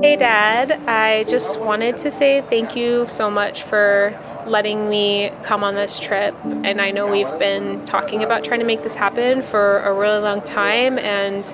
Hey Dad, I just wanted to say thank you so much for letting me come on this trip. And I know we've been talking about trying to make this happen for a really long time, and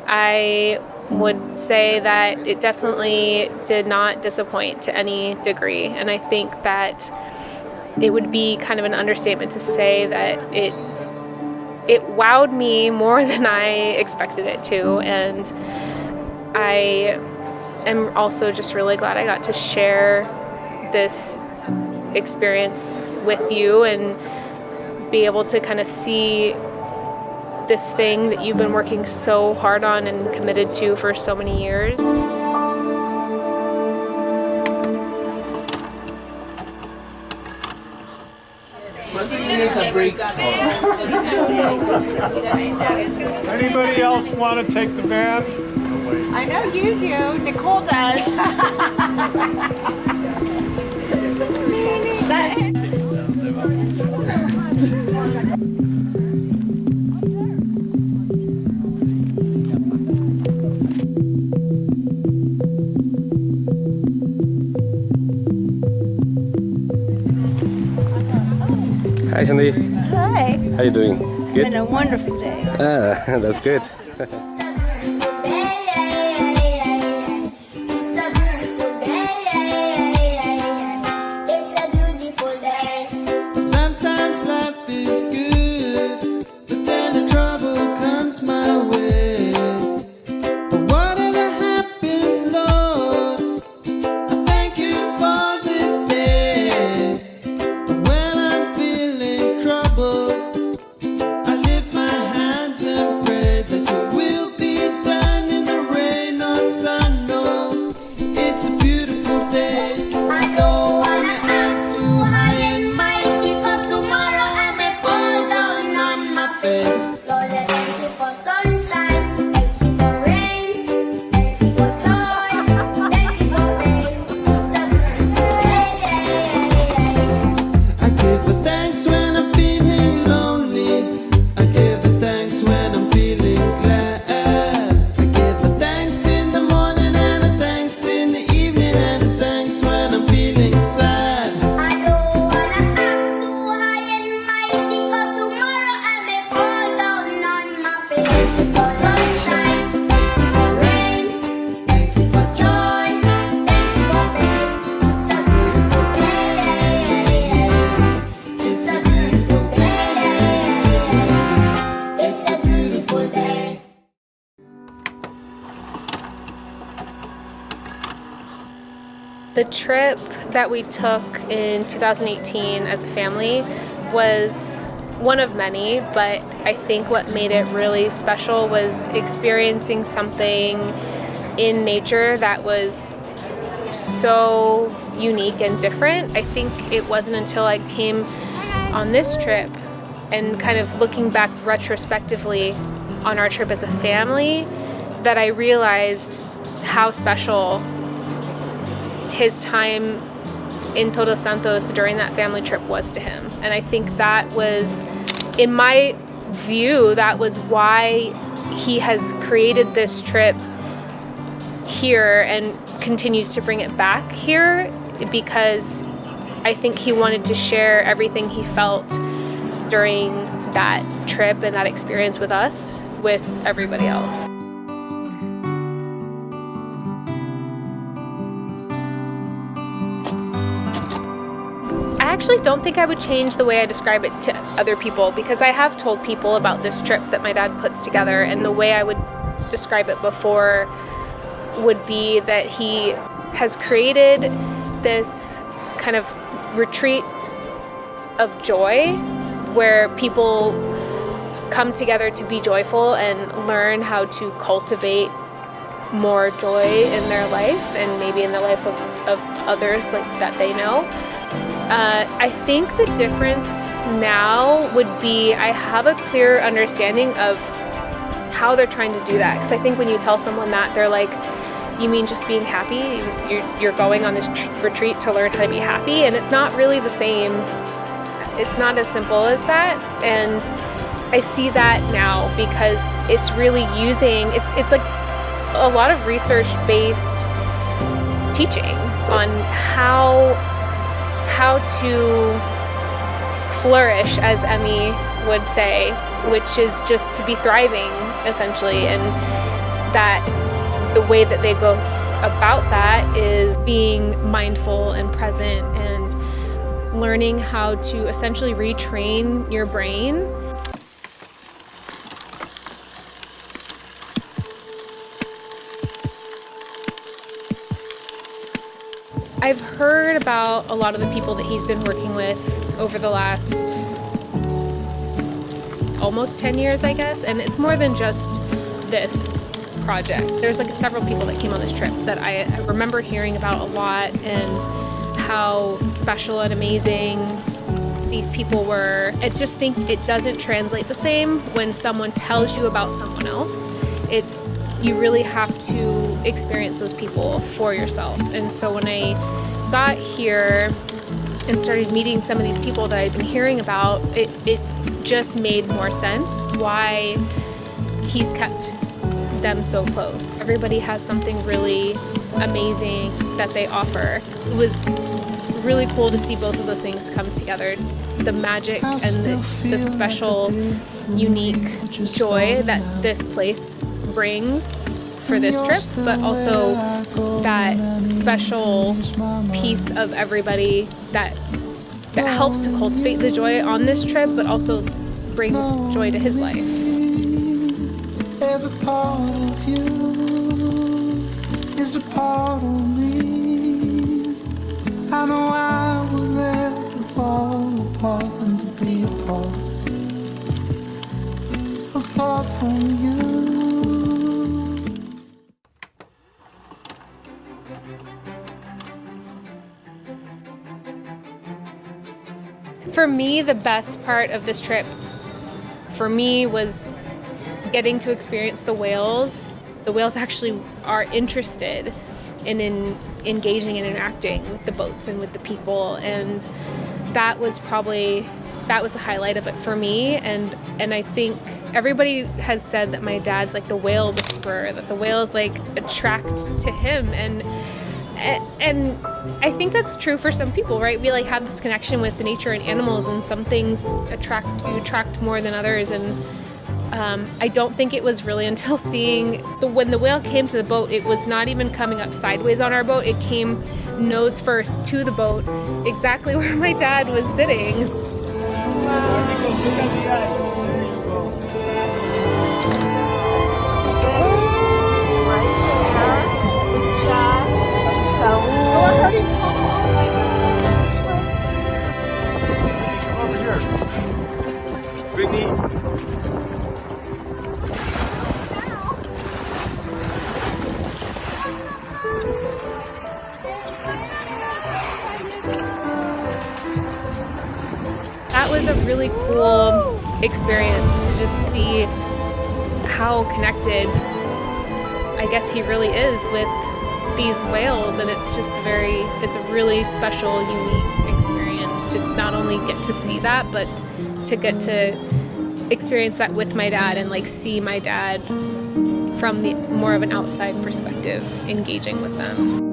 I would say that it definitely did not disappoint to any degree. And I think that it would be kind of an understatement to say that it wowed me more than I expected it to. And I am also just really glad I got to share this experience with you and be able to kind of see this thing that you've been working so hard on and committed to for so many years. What do you need the brakes for? Anybody else want to take the van? I know you do. Nicole does. Hi Sandy, Hi. how you doing? Good? Been a wonderful day. That's good. Sometimes life is good, but then the trouble comes my way. But whatever happens, Lord, I thank you for this day. When I'm feeling troubled, I lift my hands and pray that your will be done in the rain or sun. No, it's a beautiful day. I don't wanna act too high and mighty, 'cause tomorrow I may fall down on my face. Lord, I thank you for sunshine, thank you for rain, thank you for joy, thank you for pain. It's a beautiful day. I give her thanks when I'm feeling lonely. I give her thanks when I'm feeling glad. I give her thanks in the morning and a thanks in the evening and a thanks when I'm feeling sad. I don't wanna act too high and mighty, 'cause tomorrow I may fall down on my face. Thank you for sunshine, thank you for rain, thank you for joy, thank you for pain. It's a beautiful day. It's a beautiful day. It's a beautiful day. The trip that we took in 2018 as a family was one of many, but I think what made it really special was experiencing something in nature that was so unique and different. I think it wasn't until I came on this trip and kind of looking back retrospectively on our trip as a family that I realized how special his time in Todos Santos during that family trip was to him. And I think that was, in my view, that was why he has created this trip here and continues to bring it back here, because I think he wanted to share everything he felt during that trip and that experience with us, with everybody else. I actually don't think I would change the way I describe it to other people, because I have told people about this trip that my dad puts together, and the way I would describe it before would be that he has created this kind of retreat of joy where people come together to be joyful and learn how to cultivate more joy in their life and maybe in the life of others like that they know. I think the difference now would be I have a clear understanding of how they're trying to do that. Because I think when you tell someone that, they're like, you mean just being happy? You're going on this retreat to learn how to be happy? And it's not really the same. It's not as simple as that. And I see that now because it's really using, it's like a lot of research-based teaching on how to flourish, as Emmy would say, which is just to be thriving, essentially. And that the way that they go about that is being mindful and present and learning how to essentially retrain your brain. I've heard about a lot of the people that he's been working with over the last almost 10 years, I guess, and it's more than just this project. There's like several people that came on this trip that I remember hearing about a lot, and how special and amazing these people were. I just think it doesn't translate the same when someone tells you about someone else. You really have to experience those people for yourself. And so when I got here and started meeting some of these people that I'd been hearing about, it just made more sense why he's kept them so close. Everybody has something really amazing that they offer. It was really cool to see both of those things come together. The magic and the special, unique joy that this place brings for this trip, but also that special piece of everybody that helps to cultivate the joy on this trip, but also brings joy to his life. Every part of you is a part of me. I know I would rather fall apart than to be apart from you. For me, the best part of this trip for me was getting to experience the whales. The whales actually are interested in engaging and interacting with the boats and with the people, and that was the highlight of it for me. And I think everybody has said that my dad's like the whale whisperer, that the whales like attract to him, and I think that's true for some people, right? We like have this connection with nature and animals, and some things attract more than others. And I don't think it was really until seeing when the whale came to the boat, it was not even coming up sideways on our boat. It came nose first to the boat, exactly where my dad was sitting. That was a really cool experience to just see how connected I guess he really is with these whales, and it's a really special, unique experience to not only get to see that, but to get to experience that with my dad and like see my dad from the more of an outside perspective engaging with them.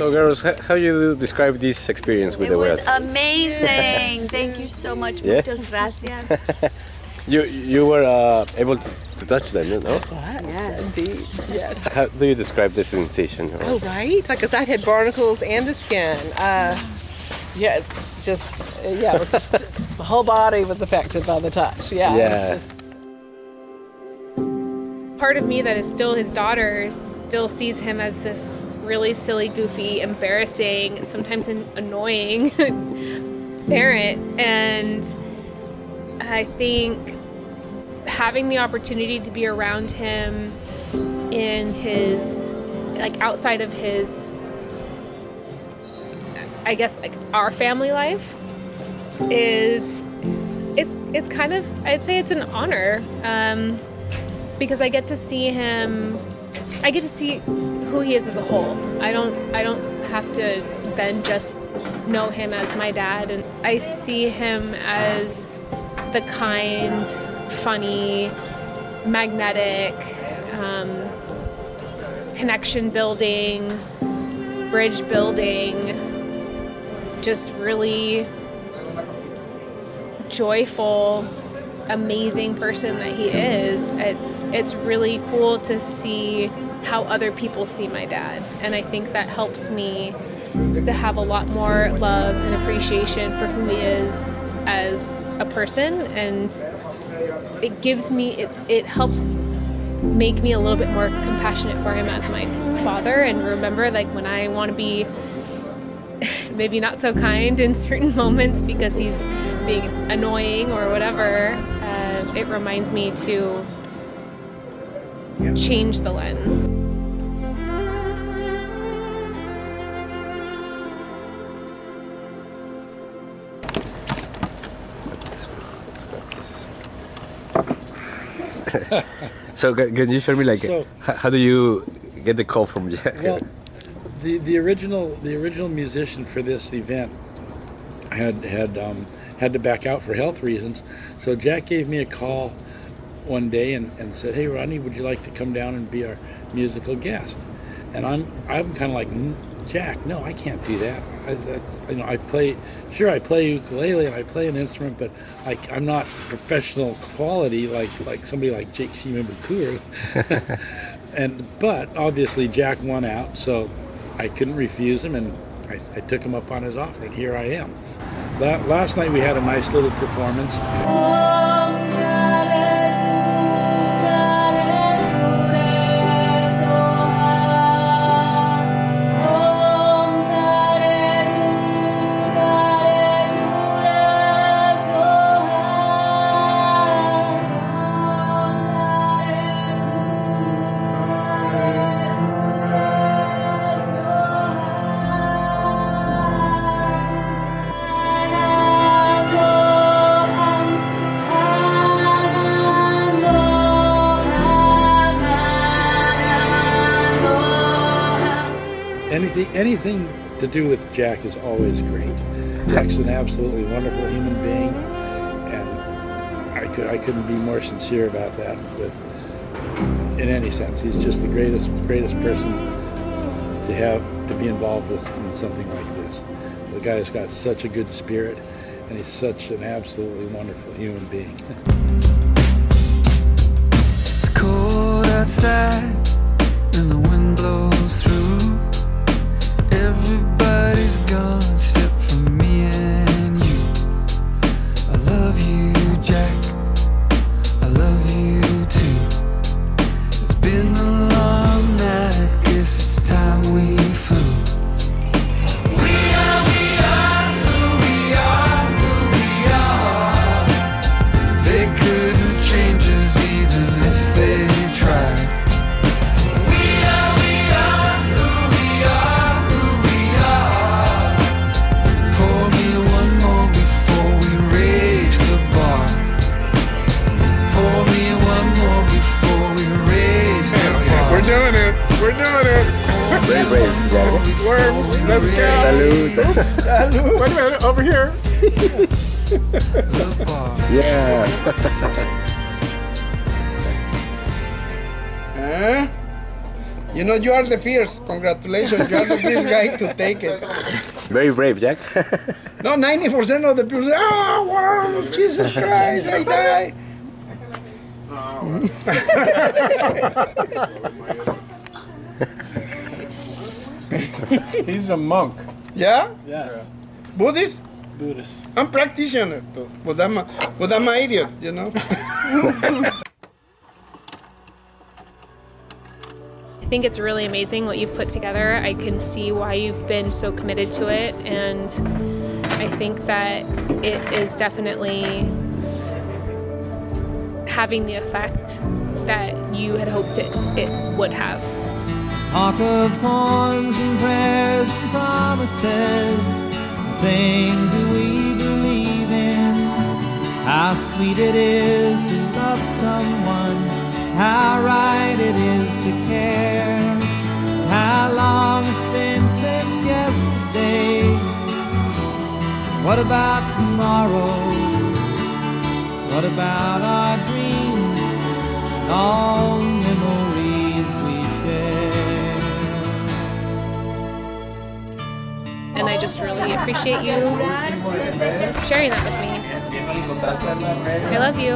So girls, how you describe this experience with It the was whales? amazing. Thank you so much. Yeah? Muchas gracias. You were able to touch them, you know? Yes, indeed. Yes. How do you describe the sensation? Oh, right. Like, 'cause I had barnacles and the skin. Yeah, it was just the whole body was affected by the touch. Yeah. Yeah. It was just, Part of me that is still his daughter still sees him as this really silly, goofy, embarrassing, sometimes annoying parent. And I think having the opportunity to be around him in his, like, outside of his, I guess, like, our family life it's kind of, I'd say it's an honor, because I get to see him, I get to see who he is as a whole. I don't have to then just know him as my dad, and I see him as the kind, funny, magnetic, connection building, bridge building, just really joyful, amazing person that he is. It's really cool to see how other people see my dad, and I think that helps me to have a lot more love and appreciation for who he is as a person, and it gives me, it helps make me a little bit more compassionate for him as my father, and remember, like, when I want to be maybe not so kind in certain moments because he's being annoying or whatever, it reminds me to change the lens. So can you show me, like, So- how do you get the call from Jack? Well, the original musician for this event had to back out for health reasons. So Jack gave me a call one day and said, "Hey Rodney, would you like to come down and be our musical guest?" And I'm kind of like, "Jack, no, I can't do that. I play ukulele and I play an instrument, but I'm not professional quality like somebody like Jake Shimabukuro." But obviously Jack won out, so I couldn't refuse him, and I took him up on his offer, and here I am. Last night we had a nice little performance. Anything to do with Jack is always great. Jack's an absolutely wonderful human being, and I couldn't be more sincere about that in any sense. He's just the greatest person to be involved with in something like this. The guy's got such a good spirit, and he's such an absolutely wonderful human being. It's cold outside and the wind blows through. Everybody's gone except for me and you. I love you, Jack. I love you too. It's been a long night. Guess it's time we flew. We are who we are, who we are. They couldn't change us even if they tried. We're doing it. Very brave, Jack. Worms, let's go. Salute. Oops. Wait a minute, over here. Yeah. You know, you are the first. Congratulations, you are the first guy to take it. Very brave, Jack. No, 90% of the people say, "Oh, wow, Jesus Christ, I die." He's a monk. Yeah? Yes. Buddhist? Buddhist. I'm practitioner too. But I'm an idiot, you know? I think it's really amazing what you've put together. I can see why you've been so committed to it, and I think that it is definitely having the effect that you had hoped it would have. Talk of poems and prayers and promises, things that we believe in. How sweet it is to love someone, how right it is to care. How long it's been since yesterday. What about tomorrow? What about our dreams and all the memories we share? And I just really appreciate you sharing that with me. I love you.